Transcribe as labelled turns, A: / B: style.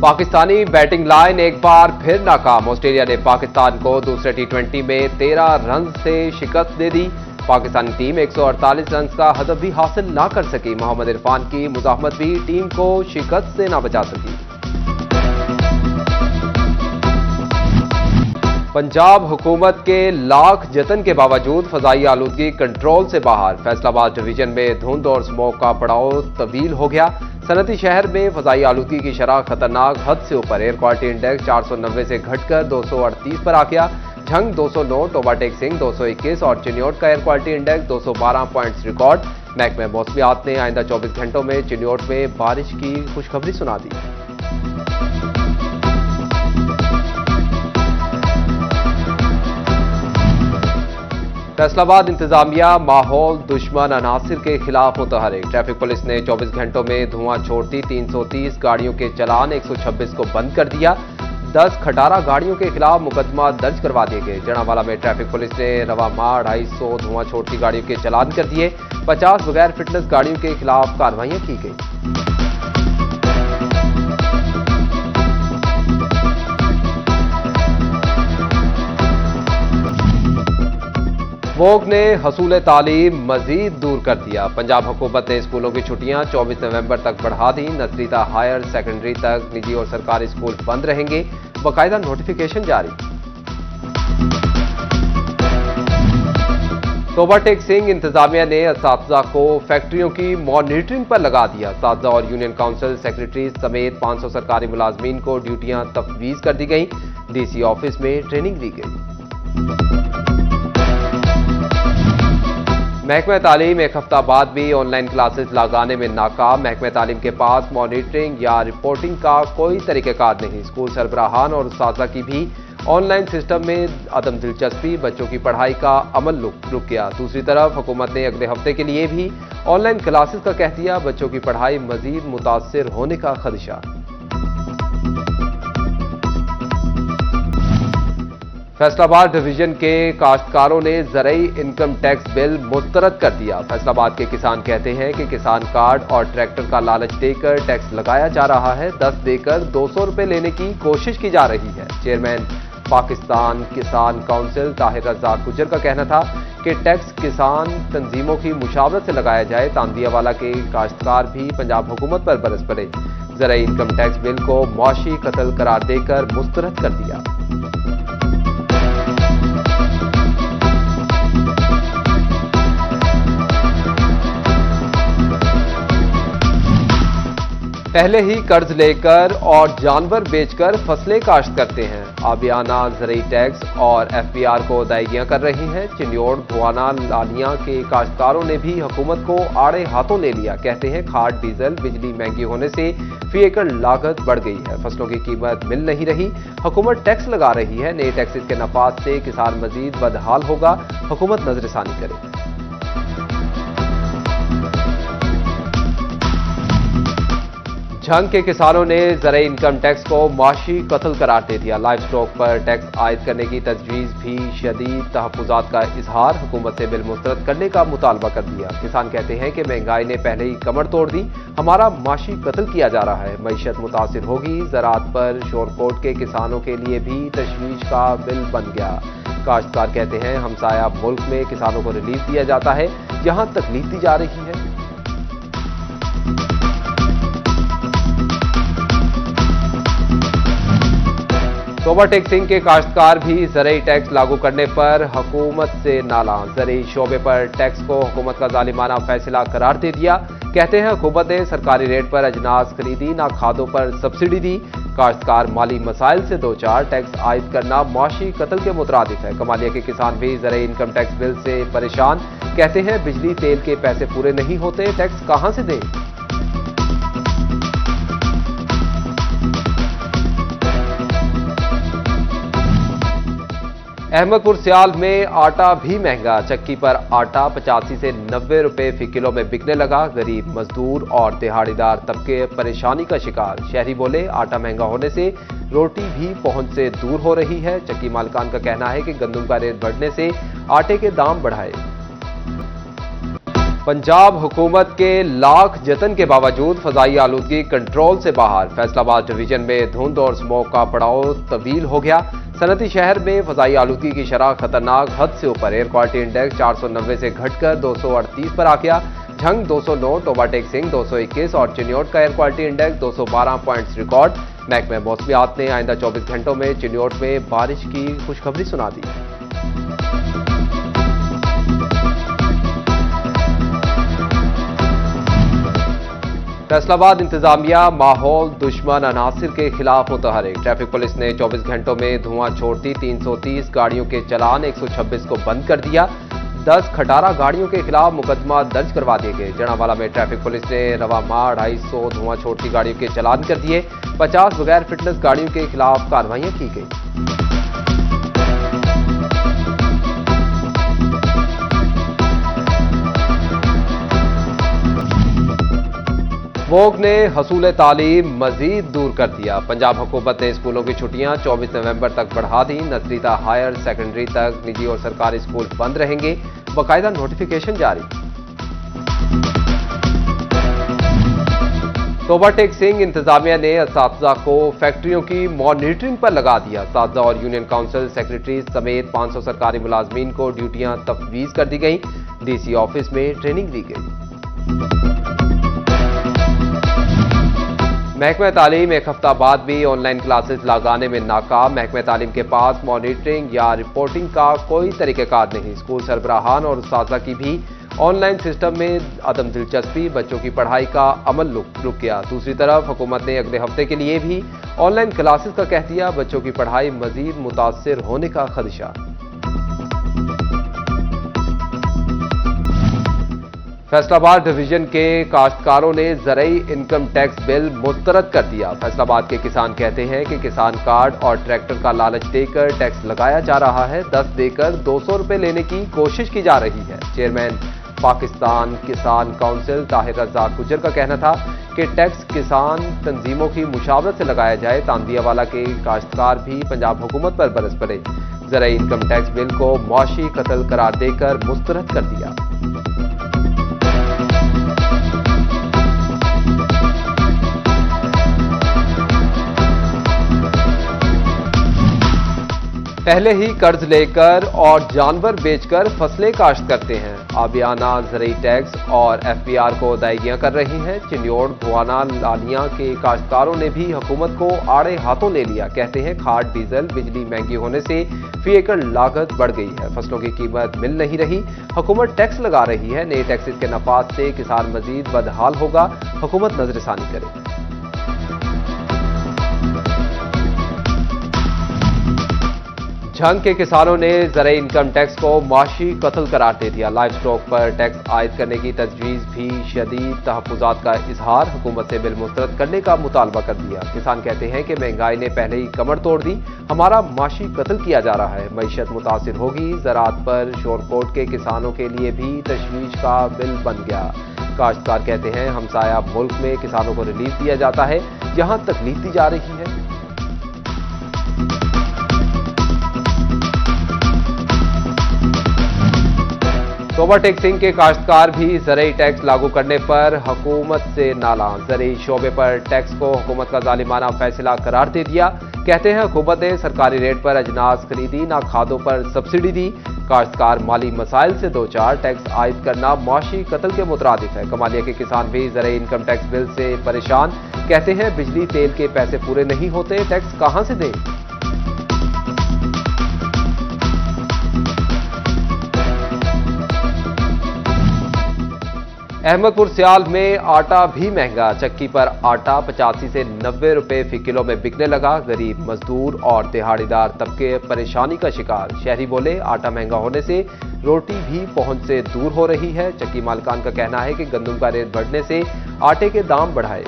A: Pakistani batting line एक बार फिर नाकाम। ऑस्ट्रेलिया ने पाकिस्तान को दूसरे टी20 में 13 रन से शिकस्त दे दी। पाकिस्तानी टीम 148 रन का हदफ भी हासिल ना कर सकी। मोहम्मद इरफान की मुजाहमत भी टीम को शिकस्त से ना बचा सकी। पंजाब हुकूमत के लाख जतन के बावजूद फजाई आलूदगी कंट्रोल से बाहर। फैसलाबाद डिवीजन में धुंध और स्मोक का पड़ाव तब्दील हो गया। सनती शहर में फजाई आलूदगी की शरह खतरनाक हद से ऊपर। एयर क्वालिटी इंडेक्स 490 से घटकर 238 पर आ गया। झंग 209, टोबाटेक सिंह 221 और चिन्योट का air quality index 212 points record. महकमे मौसमियात ने आइंदा 24 घंटों में चिन्योट में बारिश की खुशखबरी सुना दी। फैसलाबाद इंतजामिया माहौल दुश्मन अनासिर के खिलाफ मुतहरिक। ट्रैफिक पुलिस ने 24 घंटों में धुआं छोड़ती 330 गाड़ियों के चलान 126 को बंद कर दिया। 10 खटारा गाड़ियों के खिलाफ मुकदमा दर्ज करवा दिए गए। जनावाला में ट्रैफिक पुलिस ने रवा माह 250 धुआं छोड़ती गाड़ियों के चलान कर दिए। 50 बगैर फिटनेस गाड़ियों के खिलाफ कार्रवाइयां की गई। वोग ने हसूल तालीम मजीद दूर कर दिया। पंजाब हुकूमत ने स्कूलों की छुट्टियां 24 नवंबर तक बढ़ा दी। नर्सरी तक हायर सेकेंडरी तक निजी और सरकारी स्कूल बंद रहेंगे। बाकायदा नोटिफिकेशन जारी। टोबाटेक सिंह इंतजामिया ने असातिज़ा को फैक्ट्रियों की मॉनिटरिंग पर लगा दिया। असातिज़ा और यूनियन काउंसिल सेक्रेटरी समेत 500 सरकारी मुलाजमीन को ड्यूटियां तफवीज कर दी गई। डीसी ऑफिस में ट्रेनिंग दी गई। महकमा तालीम एक हफ्ता बाद भी ऑनलाइन क्लासेस लगाने में नाकाम। महकमा तालीम के पास मॉनिटरिंग या रिपोर्टिंग का कोई तरीक़ाकार नहीं। स्कूल सरबराहान और उस्ताज़ा की भी ऑनलाइन सिस्टम में अदम दिलचस्पी। बच्चों की पढ़ाई का अमल रुक गया। दूसरी तरफ हुकूमत ने अगले हफ्ते के लिए भी ऑनलाइन क्लासेस का कह दिया। बच्चों की पढ़ाई मजीद मुतासिर होने का खदशा। फैसलाबाद डिवीजन के काश्तकारों ने ज़रई इनकम टैक्स बिल मुस्तरद कर दिया। फैसलाबाद के किसान कहते हैं कि किसान कार्ड और ट्रैक्टर का लालच देकर टैक्स लगाया जा रहा है। 10 देकर 200 रुपए लेने की कोशिश की जा रही है। चेयरमैन पाकिस्तान किसान काउंसिल ताहिर रज़ाक गुजर का कहना था कि टैक्स किसान तंजीमों की मुशावरत से लगाया जाए। तांदियावाला के काश्तकार भी पंजाब हुकूमत पर बरस पड़े। ज़रई इनकम टैक्स बिल को मौशी कत्ल करार देकर मुस्तरद कर दिया। पहले ही कर्ज लेकर और जानवर बेचकर फसलें काश्त करते हैं। आबियाना ज़रई टैक्स और एफपीआर को अदायगियां कर रही हैं। चिन्योट भुआना लालियां के काश्तकारों ने भी हुकूमत को आड़े हाथों ले लिया। कहते हैं खाद डीजल बिजली महंगी होने से फी एकड़ लागत बढ़ गई है। फसलों की कीमत मिल नहीं रही। हुकूमत टैक्स लगा रही है। नए टैक्सेस के नफाज से किसान मजीद बदहाल होगा। हुकूमत नजरसानी करे। झंग के किसानों ने ज़रई इनकम टैक्स को माशी कत्ल करार दे दिया। लाइव स्टॉक पर टैक्स आयद करने की तजवीज़ भी शदीद तहफ़्फ़ुज़ात का इजहार। हुकूमत से बिल मुस्तरद करने का मुतालबा कर दिया। किसान कहते हैं कि महंगाई ने पहले ही कमर तोड़ दी। हमारा माशी कत्ल किया जा रहा है। मईशत मुतासिर होगी। ज़राअत पर शोरकोट के किसानों के लिए भी तशवीश का बिल बन गया। काश्तकार कहते हैं हमसाया मुल्क में किसानों को रिलीफ दिया जाता है, यहाँ तकलीफ दी जा रही है। टोबाटेक सिंह के काश्तकार भी ज़रई टैक्स लागू करने पर हुकूमत से नाला। ज़रई शोबे पर टैक्स को हुकूमत का जालिमाना फैसला करार दे दिया। कहते हैं हुकूमत ने सरकारी रेट पर अजनास खरीदी, ना खादों पर सब्सिडी दी। काश्तकार माली मसाइल से दो चार। टैक्स आयद करना मौशी कत्ल के मुतरादिफ है। कमालिया के किसान भी ज़रई इनकम टैक्स बिल से परेशान। कहते हैं बिजली तेल के पैसे पूरे नहीं होते, टैक्स कहां से दें। अहमदपुर सियाल में आटा भी महंगा। चक्की पर आटा 85 से 90 रुपए फी किलो में बिकने लगा। गरीब मजदूर और दिहाड़ीदार तबके परेशानी का शिकार। शहरी बोले आटा महंगा होने से रोटी भी पहुंच से दूर हो रही है। चक्की मालिकान का कहना है कि गंदम का रेट बढ़ने से आटे के दाम बढ़ाए। पंजाब हुकूमत के लाख जतन के बावजूद फजाई आलूदगी कंट्रोल से बाहर। फैसलाबाद डिवीजन में धुंध और स्मोक का पड़ाव तब्दील हो गया। सनती शहर में फजाई आलूदगी की शरह खतरनाक हद से ऊपर। एयर क्वालिटी इंडेक्स 490 से घटकर 238 पर आ गया। झंग 209, टोबाटेक सिंह 221 और चिन्योट का air quality index 212 points record. महकमे मौसमियात ने आइंदा 24 घंटों में चिन्योट में बारिश की खुशखबरी सुना दी। फैसलाबाद इंतजामिया माहौल दुश्मन अनासिर के खिलाफ मुतहरिक। ट्रैफिक पुलिस ने 24 घंटों में धुआं छोड़ती 330 गाड़ियों के चलान 126 को बंद कर दिया। 10 खटारा गाड़ियों के खिलाफ मुकदमा दर्ज करवा दिए गए। जनावाला में ट्रैफिक पुलिस ने रवा माह 250 धुआं छोड़ती गाड़ियों के चलान कर दिए। 50 बगैर फिटनेस गाड़ियों के खिलाफ कार्रवाइयां की गई। स्मोक ने हसूल तालीम मजीद दूर कर दिया। पंजाब हुकूमत ने स्कूलों की छुट्टियां 24 नवंबर तक बढ़ा दी। नर्सरी से हायर सेकेंडरी तक निजी और सरकारी स्कूल बंद रहेंगे। बाकायदा नोटिफिकेशन जारी। टोबाटेक सिंह इंतजामिया ने असातिज़ा को फैक्ट्रियों की मॉनिटरिंग पर लगा दिया। असातिज़ा और यूनियन काउंसिल सेक्रेटरी समेत 500 सरकारी मुलाजमीन को ड्यूटियां तफवीज़ कर दी गई। डीसी ऑफिस में ट्रेनिंग दी गई। महकमा तालीम एक हफ्ता बाद भी ऑनलाइन क्लासेस लगाने में नाकाम। महकमा तालीम के पास मॉनिटरिंग या रिपोर्टिंग का कोई तरीक़ाकार नहीं। स्कूल सरबराहान और उस्ताज़ा की भी ऑनलाइन सिस्टम में अदम दिलचस्पी। बच्चों की पढ़ाई का अमल रुक गया। दूसरी तरफ हुकूमत ने अगले हफ्ते के लिए भी ऑनलाइन क्लासेस का कह दिया। बच्चों की पढ़ाई मजीद मुतासिर होने का खदशा। फैसलाबाद डिवीजन के काश्तकारों ने ज़रई इनकम टैक्स बिल मुस्तरद कर दिया। फैसलाबाद के किसान कहते हैं कि किसान कार्ड और ट्रैक्टर का लालच देकर टैक्स लगाया जा रहा है। 10 देकर 200 रुपए लेने की कोशिश की जा रही है। चेयरमैन पाकिस्तान किसान काउंसिल ताहिर रज़ाक गुजर का कहना था कि टैक्स किसान तंजीमों की मुशावरत से लगाया जाए। तांदियावाला के काश्तकार भी पंजाब हुकूमत पर बरस पड़े। ज़रई इनकम टैक्स बिल को मुआशी कत्ल करार देकर मुस्तरद कर दिया। पहले ही कर्ज लेकर और जानवर बेचकर फसलें काश्त करते हैं। आबियाना ज़रई टैक्स और एफपीआर को अदायगियां कर रही हैं। चिन्योट भुआना लालियां के काश्तकारों ने भी हुकूमत को आड़े हाथों ले लिया। कहते हैं खाद डीजल बिजली महंगी होने से फी एकड़ लागत बढ़ गई है। फसलों की कीमत मिल नहीं रही। हुकूमत टैक्स लगा रही है। नए टैक्सेस के नफाज से किसान मजीद बदहाल होगा। हुकूमत नजरसानी करे। झंग के किसानों ने ज़रई इनकम टैक्स को मुआशी कत्ल करार दे दिया। लाइव स्टॉक पर टैक्स आयद करने की तजवीज़ भी शदीद तहफ़्फ़ुज़ात का इजहार। हुकूमत से बिल मुस्तरद करने का मुतालबा कर दिया। किसान कहते हैं कि महंगाई ने पहले ही कमर तोड़ दी। हमारा मुआशी कत्ल किया जा रहा है। मईशत मुतासिर होगी। ज़राअत पर शोरकोट के किसानों के लिए भी तशवीश का बिल बन गया। काश्तकार कहते हैं हमसाया मुल्क में किसानों को रिलीफ दिया जाता है, यहाँ तकलीफ दी जा रही है। टोबाटेक सिंह के काश्तकार भी ज़रई टैक्स लागू करने पर हुकूमत से नाला। ज़रई शोबे पर टैक्स को हुकूमत का जालिमाना फैसला करार दे दिया। कहते हैं हुकूमत ने सरकारी रेट पर अजनास खरीदी, ना खादों पर सब्सिडी दी। काश्तकार माली मसाइल से दो चार। टैक्स आयद करना मुआशी कत्ल के मुतरादिफ है। कमालिया के किसान भी ज़रई इनकम टैक्स बिल से परेशान। कहते हैं बिजली तेल के पैसे पूरे नहीं होते, टैक्स कहां से दें। अहमदपुर सियाल में आटा भी महंगा। चक्की पर आटा 85 से 90 रुपए फी किलो में बिकने लगा। गरीब मजदूर और दिहाड़ीदार तबके परेशानी का शिकार। शहरी बोले आटा महंगा होने से रोटी भी पहुंच से दूर हो रही है। चक्की मालिकान का कहना है कि गंदम का रेट बढ़ने से आटे के दाम बढ़ाए।